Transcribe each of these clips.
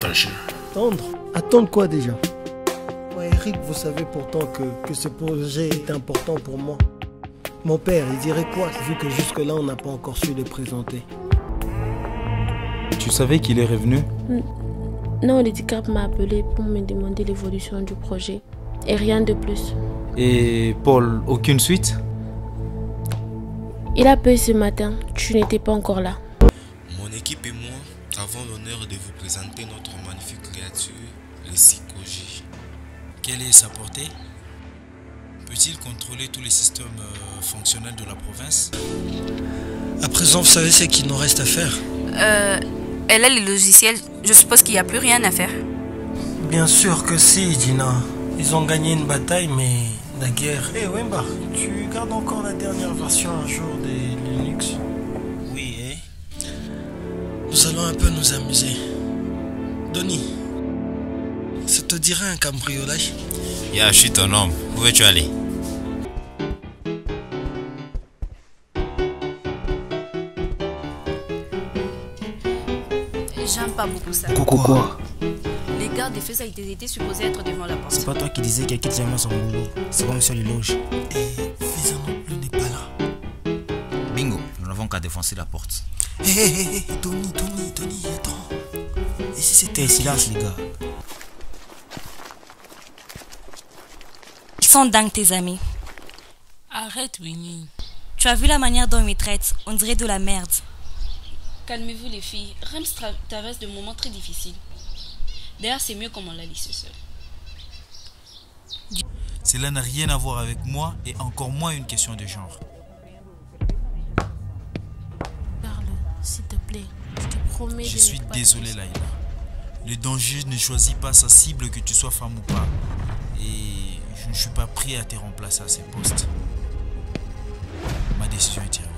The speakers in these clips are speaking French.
partager. Attendre? Attendre quoi déjà? Ouais, Eric, vous savez pourtant que ce projet est important pour moi. Mon père, il dirait quoi vu que jusque-là on n'a pas encore su le présenter? Tu savais qu'il est revenu? Non, l'handicap m'a appelé pour me demander l'évolution du projet. Et rien de plus. Et Paul, aucune suite? Il a payé ce matin, tu n'étais pas encore là. Mon équipe et moi avons l'honneur de vous présenter notre magnifique créature, le Psycho-J. Quelle est sa portée? Peut-il contrôler tous les systèmes fonctionnels de la province? À présent, vous savez ce qu'il nous reste à faire? Elle a les logiciels, je suppose qu'il n'y a plus rien à faire. Bien sûr que si, Gina. Ils ont gagné une bataille, mais la guerre... Hé, Wemba, tu gardes encore la dernière version un jour des Linux? Oui, hein? Nous allons un peu nous amuser. Donny, ça te dirait un cambriolage? Ya, je suis ton homme. Où veux-tu aller? J'aime pas beaucoup ça. Quoi? Les gardes des feux étaient supposés être devant la porte. C'est pas toi qui disais qu'elle quitte jamais son boulot. C'est comme sur les loges. Et Faisan non plus n'est pas là. Bingo, nous n'avons qu'à défoncer la porte. Hé, Donny, attends. Et si c'était... Silence, les gars. Ils sont dingues tes amis. Arrête, Winnie. Tu as vu la manière dont ils me traitent? On dirait de la merde. Calmez-vous, les filles. Rams traverse de moments très difficiles. D'ailleurs, c'est mieux comme on l'a laissé seul. Cela n'a rien à voir avec moi et encore moins une question de genre. Parle, s'il te plaît. Je te promets. Je suis désolé, Laïla. Le danger ne choisit pas sa cible, que tu sois femme ou pas. Et je ne suis pas prêt à te remplacer à ces postes. Ma décision est irrévocable.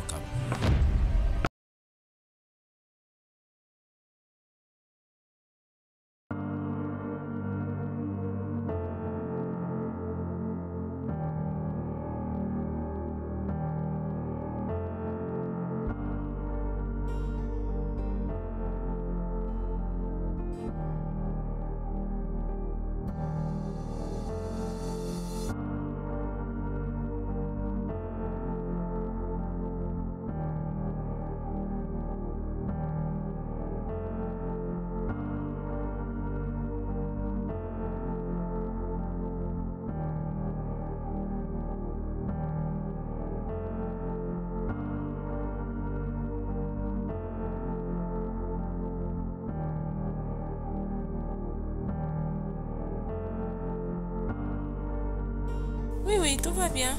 Oui, tout va bien.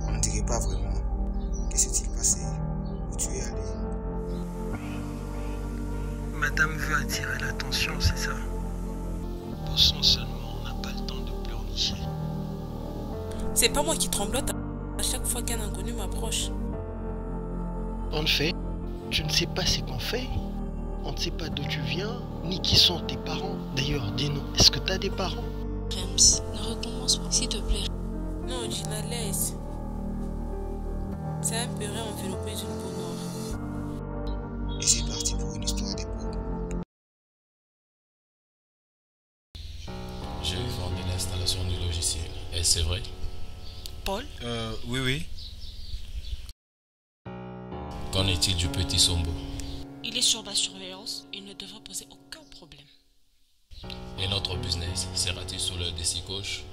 On ne dirait pas vraiment. Que s'est-il passé? Où tu es allé? Madame veut attirer l'attention, c'est ça? Bossons seulement, on n'a pas le temps de pleurnicher. C'est pas moi qui tremblote à chaque fois qu'un inconnu m'approche. En fait, tu ne sais pas ce qu'on fait. On ne sait pas d'où tu viens, ni qui sont tes parents. D'ailleurs, dis-nous, est-ce que tu as des parents? Rams, ne recommence pas, s'il te plaît. Non, Gina, laisse. C'est un perret enveloppé d'une peau noire. Et c'est parti pour une histoire d'époque. J'ai eu vent de l'installation du logiciel. Et c'est vrai? Paul? Oui. Qu'en est-il du petit Sombo? Il est sur la surveillance et ne devrait poser aucun problème. Et notre business sera-t-il sous l'œil des psychoches?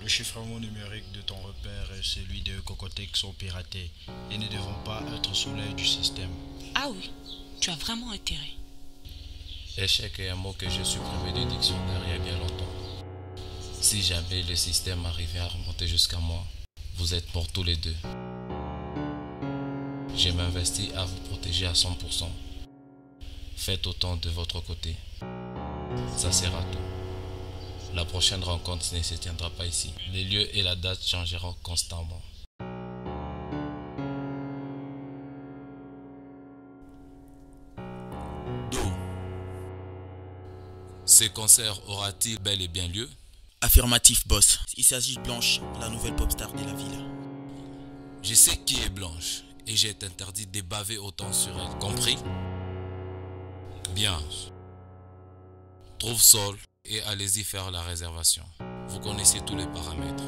Le chiffrement numérique de ton repère et celui de Cocotec sont piratés et ne devront pas être sous l'œil du système. Ah oui, tu as vraiment intérêt. Échec est un mot que j'ai supprimé du dictionnaire il y a bien longtemps. Si jamais le système arrivait à remonter jusqu'à moi, vous êtes morts tous les deux. Je m'investis à vous protéger à 100%. Faites autant de votre côté. Ça sera tout. La prochaine rencontre ne se tiendra pas ici. Les lieux et la date changeront constamment. Do. Ce concert aura-t-il bel et bien lieu? Affirmatif, boss. Il s'agit de Blanche, la nouvelle pop star de la ville. Je sais qui est Blanche et j'ai interdit de baver autant sur elle. Compris? Bien. Trouve Sol et allez-y faire la réservation. Vous connaissez tous les paramètres.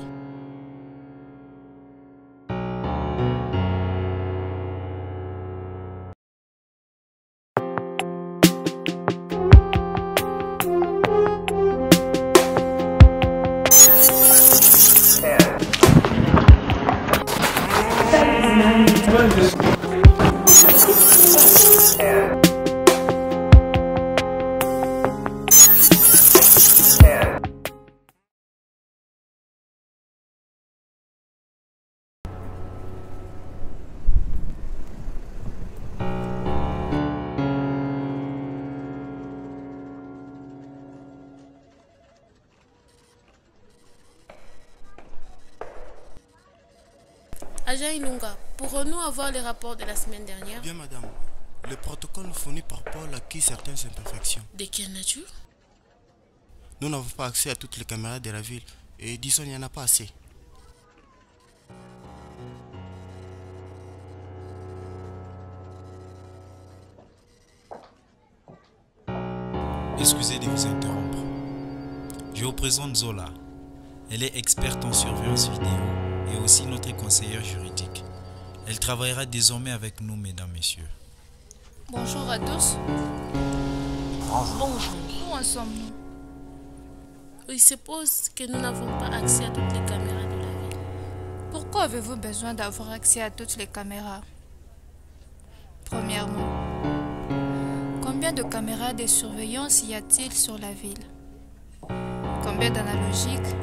Agent Ilunga, pourrons-nous avoir les rapports de la semaine dernière? Bien, madame. Le protocole fourni par Paul acquis certaines imperfections. De quelle nature? Nous n'avons pas accès à toutes les caméras de la ville et disons il n'y en a pas assez. Excusez de vous interrompre. Je vous présente Zola. Elle est experte en surveillance vidéo et aussi notre conseillère juridique. Elle travaillera désormais avec nous, mesdames, messieurs. Bonjour à tous. Bonjour. Où en sommes-nous? Il se pose que nous n'avons pas accès à toutes les caméras de la ville. Pourquoi avez-vous besoin d'avoir accès à toutes les caméras? Premièrement, combien de caméras de surveillance y a-t-il sur la ville? Combien d'analogiques?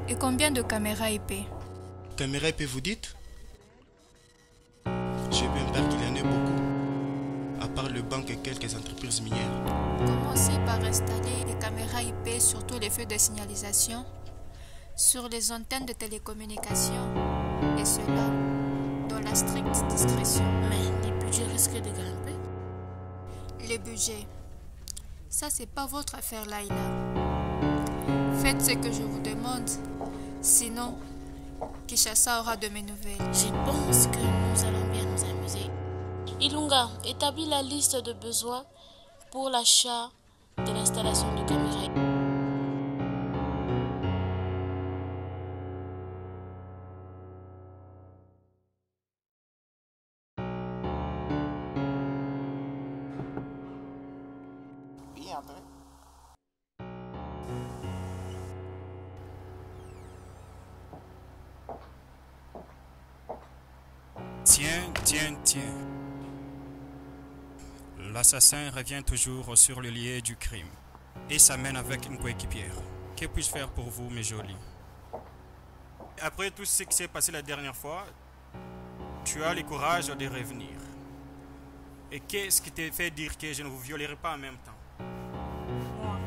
Et combien de caméras IP? Caméra IP, vous dites? J'ai bien peur qu'il y en ait beaucoup. À part le banque et quelques entreprises minières. Commencez par installer les caméras IP sur tous les feux de signalisation, sur les antennes de télécommunications, et cela dans la stricte discrétion. Mais les budgets risquent de grimper. Les budgets, ça c'est pas votre affaire, Laila. Faites ce que je vous demande, sinon Kishasa aura de mes nouvelles. Je pense que nous allons bien nous amuser. Ilunga, établis la liste de besoins pour l'achat de l'installation de caméras. Oui, un peu. Tiens. L'assassin revient toujours sur le lieu du crime et s'amène avec une coéquipière. Que puis-je faire pour vous, mes jolis? Après tout ce qui s'est passé la dernière fois, tu as le courage de revenir. Et qu'est-ce qui t'a fait dire que je ne vous violerai pas en même temps? Moi.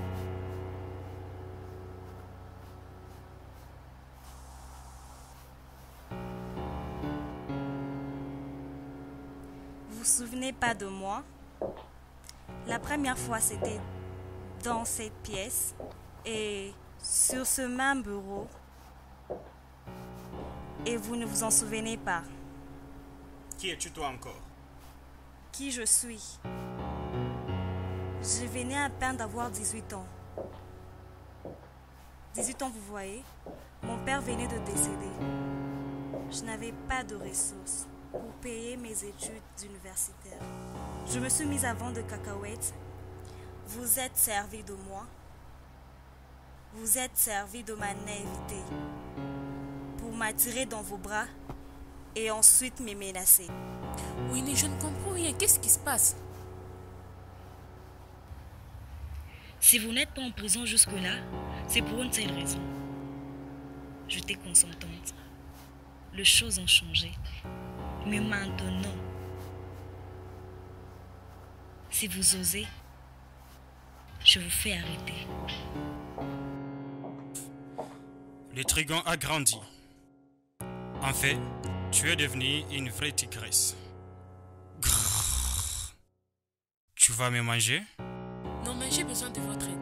Vous vous souvenez pas de moi? La première fois, c'était dans cette pièce et sur ce même bureau. Et vous ne vous en souvenez pas. Qui es-tu toi encore? Qui je suis? Je venais à peine d'avoir 18 ans. 18 ans, vous voyez, mon père venait de décéder. Je n'avais pas de ressources pour payer mes études universitaires. Je me suis mise à vendre de cacahuètes. Vous êtes servi de moi. Vous êtes servi de ma naïveté pour m'attirer dans vos bras et ensuite me menacer. Winnie, je ne comprends rien. Qu'est-ce qui se passe? Si vous n'êtes pas en prison jusque-là, c'est pour une seule raison. J'étais consentante. Les choses ont changé. Mais maintenant, si vous osez, je vous fais arrêter. Le trigon a grandi. En fait, tu es devenue une vraie tigresse. Grrr. Tu vas me manger? Non, mais j'ai besoin de votre aide.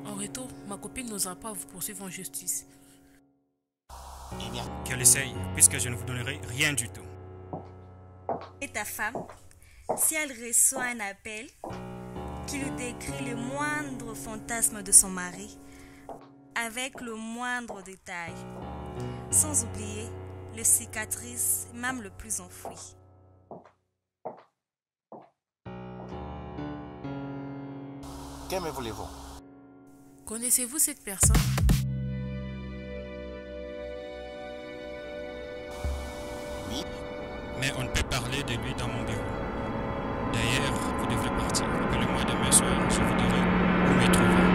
En retour, ma copine n'osera pas vous poursuivre en justice. Eh bien, Qu'elle essaye, puisque je ne vous donnerai rien du tout. Et ta femme, si elle reçoit un appel, qui lui décrit le moindre fantasme de son mari, avec le moindre détail, sans oublier les cicatrices, même le plus enfouies. Que me voulez-vous? Connaissez-vous cette personne? Oui. Mais on ne peut parler de lui dans mon bureau. D'ailleurs, vous devrez partir. Appelez-moi demain soir, je vous dirai où me trouver.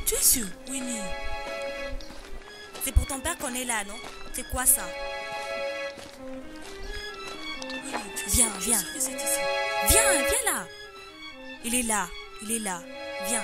Tu es sûr, Winnie? C'est pour ton père qu'on est là, non? C'est quoi ça? Viens, viens. Viens, viens là. Il est là, viens.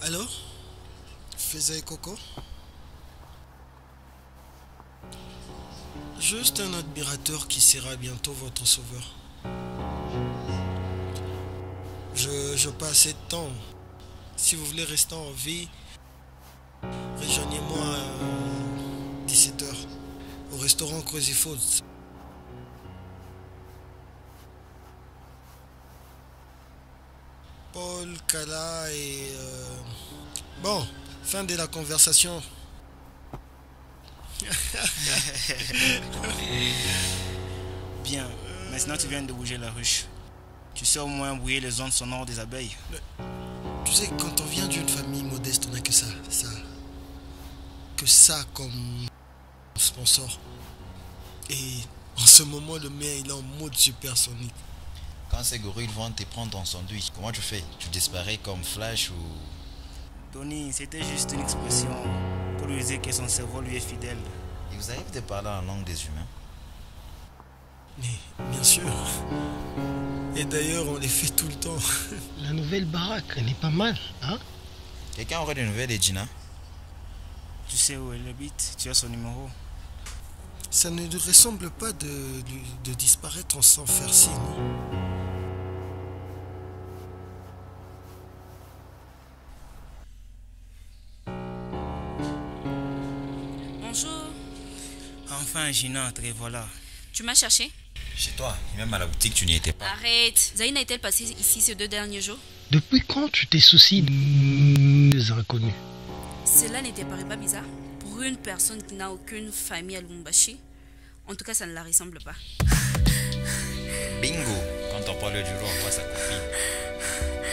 Alors, Feza et Coco? Juste un admirateur qui sera bientôt votre sauveur. Je pas assez de temps. Si vous voulez rester en vie, rejoignez-moi à 17h au restaurant Crazy Foods. Paul, Kala et... Bon, fin de la conversation. Bien, maintenant tu viens de bouger la ruche. Tu sais au moins brouiller les ondes sonores des abeilles. Tu sais, quand on vient d'une famille modeste, on n'a que ça. Que ça comme sponsor. Et en ce moment, le mien, il est en mode supersonique. Quand ces gorilles vont te prendre ton sandwich, comment tu fais? Tu disparais comme Flash ou... Tony, c'était juste une expression pour lui dire que son cerveau lui est fidèle. Il vous arrive de parler en langue des humains? Mais bien sûr. Et d'ailleurs, on les fait tout le temps. La nouvelle baraque, elle est pas mal, hein? Quelqu'un aurait des nouvelles de Gina? Tu sais où elle habite? Tu as son numéro? Ça ne lui ressemble pas de disparaître sans faire signe. Bonjour. Enfin, Gina, te voilà. Tu m'as cherché? Chez toi, et même à la boutique, tu n'y étais pas. Arrête. Zaina est-elle passée ici ces 2 derniers jours? Depuis quand tu t'es soucié des inconnus? Cela ne te paraît pas bizarre? Pour une personne qui n'a aucune famille à Lubumbashi, en tout cas, ça ne la ressemble pas. Bingo! Quand on parle du jour, on voit sa copine.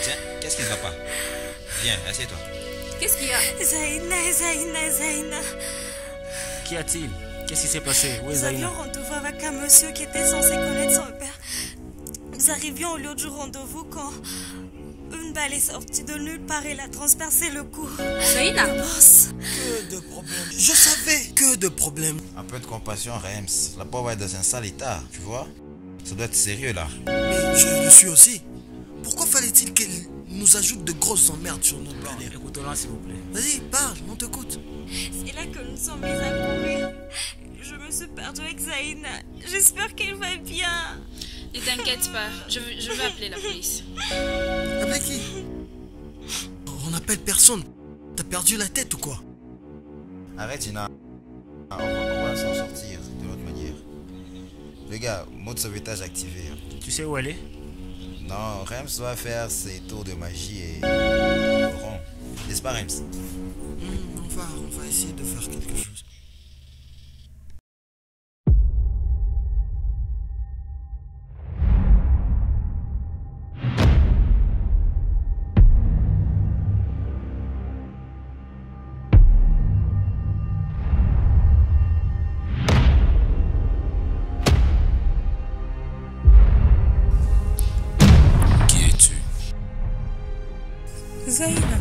Tiens, qu'est-ce qui ne va pas? Viens, assieds-toi. Qu'est-ce qu'il y a? Zaina. Qu'y a-t-il? Qu'est-ce qui s'est passé? Où est Nous Zaina? avions rendez-vous avec un monsieur qui était censé connaître son père. Nous arrivions au lieu du rendez-vous quand une Une balle est sortie de nulle part et l'a transpercé le cou. Zaina. Que de problèmes. Je savais que de problèmes. Un peu de compassion, Rems. La pauvre est dans un sale état, tu vois. Ça doit être sérieux là. Mais je le suis aussi. Pourquoi fallait-il qu'elle nous ajoute de grosses emmerdes sur notre galère? Écoutons-la, s'il vous plaît. Vas-y, parle, on t'écoute. C'est là que nous sommes mis à courir. Je me suis perdue avec Zaina. J'espère qu'elle va bien. Ne t'inquiète pas, je vais appeler la police. Appeler qui? On appelle personne. T'as perdu la tête ou quoi? Arrête, Gina. On va s'en sortir de l'autre manière. Les gars, mode sauvetage activé. Tu sais où elle est? Non, Rems doit faire ses tours de magie et... rond. N'est-ce pas, Rems? On va essayer de faire quelque chose. Zaina.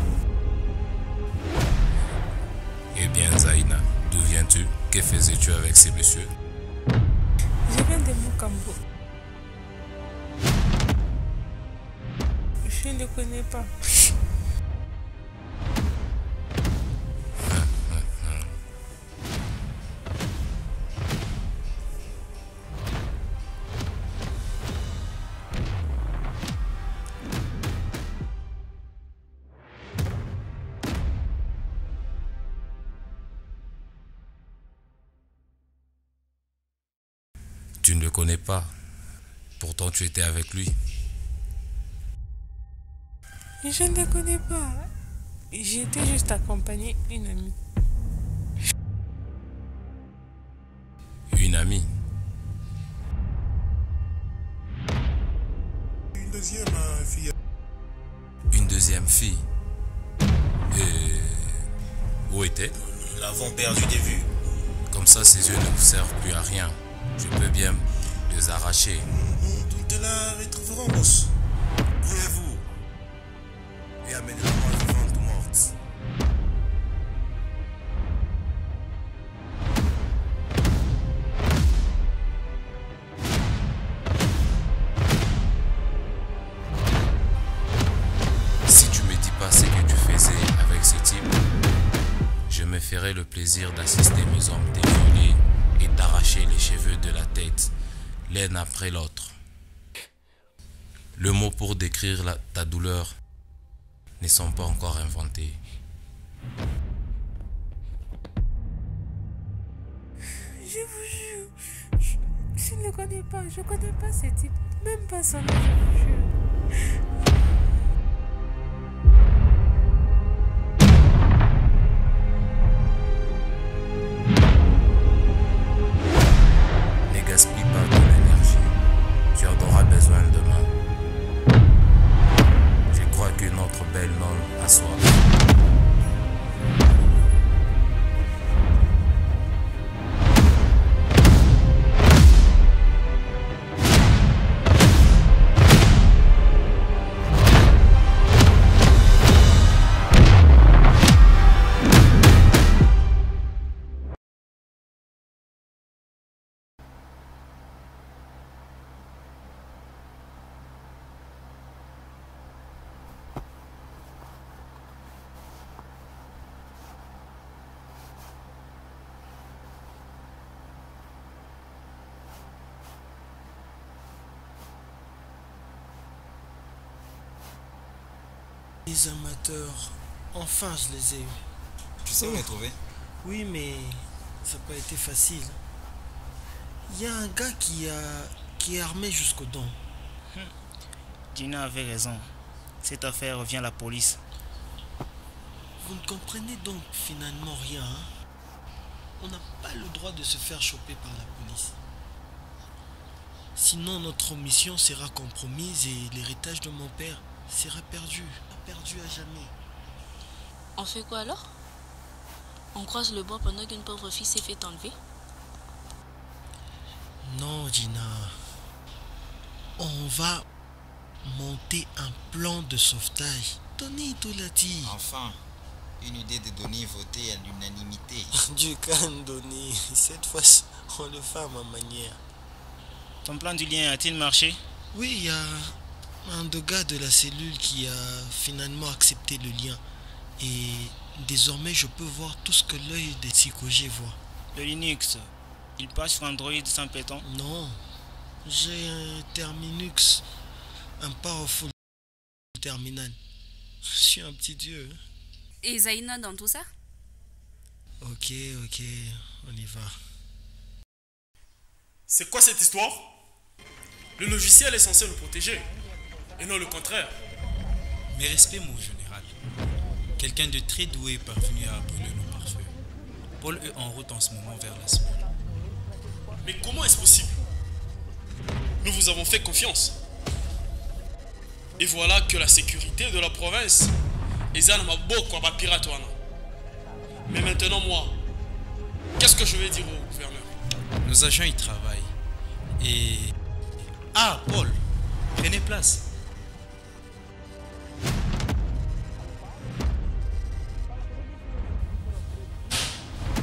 Eh bien, Zaina, d'où viens-tu? Que faisais-tu avec ces messieurs? Je viens de Mukambo. Je ne le connais pas. Tu ne le connais pas. Pourtant, tu étais avec lui. Je ne le connais pas. J'étais juste accompagné d'une amie. Une amie? Une deuxième fille. Une deuxième fille? Et... où était-elle? Nous l'avons perdu de vue. Comme ça, ses yeux ne vous servent plus à rien. Je peux bien les arracher. Nous te la retrouverons, boss. Couvrez-vous et amenez-la moi vivante ou morte. Si tu me dis pas ce que tu faisais avec ce type, je me ferai le plaisir d'assister mes hommes déviolés et d'arracher les cheveux de la tête, l'un après l'autre. Le mot pour décrire ta douleur ne sont pas encore inventés. Je vous jure, je ne le connais pas, je ne connais pas ce type, même pas son nom, je vous jure. Ne gaspille pas ton énergie, tu en auras besoin demain. Je crois que notre belle nonne a soif. Les amateurs, enfin je les ai eus. Tu sais où les trouver? Oui, mais ça n'a pas été facile. Il y a un gars qui est armé jusqu'aux dents. Gina avait raison. Cette affaire revient à la police. Vous ne comprenez donc finalement rien, hein? On n'a pas le droit de se faire choper par la police. Sinon notre mission sera compromise et l'héritage de mon père sera perdu à jamais. On fait quoi alors? On croise le bois pendant qu'une pauvre fille s'est fait enlever? Non, Gina. On va monter un plan de sauvetage. Tony tout l'a dit. Enfin, une idée de Donny votée à l'unanimité. Du calme, Donny. Cette fois, on le fait à ma manière. Ton plan du lien a-t-il marché? Oui, il y a un des gars de la cellule qui a finalement accepté le lien. Et désormais, je peux voir tout ce que l'œil des psychogés voit. Le Linux, il passe sur Android sans péton? Non, j'ai un Terminux, un powerful terminal. Je suis un petit dieu. Et Zaina dans tout ça? Ok, on y va. C'est quoi cette histoire? Le logiciel est censé nous protéger, et non le contraire. Mes respects, mon général. Quelqu'un de très doué est parvenu à brûler nos pare-feux. Paul est en route en ce moment vers la Small. Mais comment est-ce possible? Nous vous avons fait confiance. Et voilà que la sécurité de la province est à ma beaucoup à pirate. Mais maintenant, moi, qu'est-ce que je vais dire au gouverneur? Nos agents y travaillent. Et... Ah, Paul, prenez place.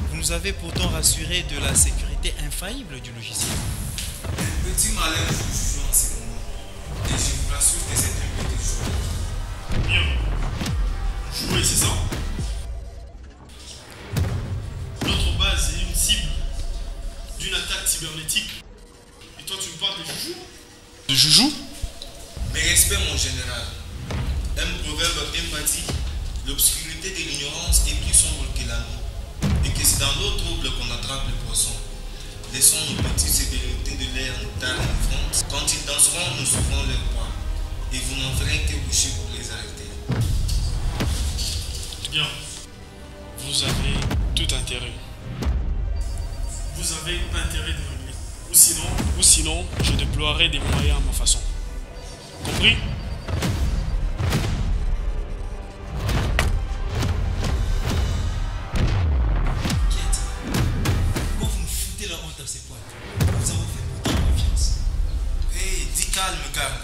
Vous nous avez pourtant rassuré de la sécurité infaillible du logiciel. Petit malin joue en ce moment. Et je vous rassure que c'est un petit joueur. Bien. Jouer, c'est ça? Notre base est une cible d'une attaque cybernétique. Et toi, tu me parles de joujou? De joujou? Mes respects, mon général. Un proverbe m'a dit: l'obscurité de l'ignorance est plus sombre que la nuit. Et que c'est dans l'eau trouble qu'on attrape les poissons. Laissons nos petites sévérités de l'air nous taire en front. Quand ils danseront, nous souffrons leur poids. Et vous n'en ferez que boucher pour les arrêter. Bien. Vous avez tout intérêt. Vous avez intérêt de venir. Ou sinon, je déploierai des moyens à ma façon. Compris? Pourquoi vous me foutez la honte à ces points? Nous avons fait beaucoup de confiance. Hey, dis calme, gars.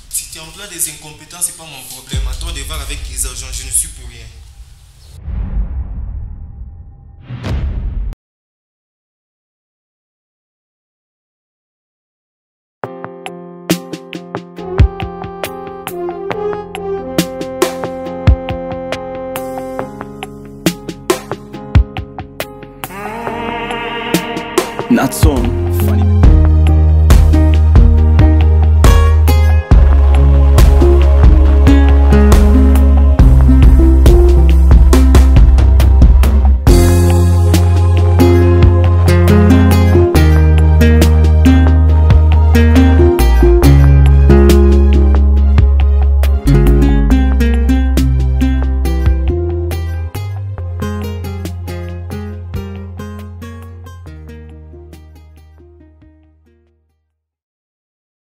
Si tu emploies des incompétents, c'est pas mon problème. À toi de voir avec les agents, je ne suis pour rien. Natson, funny.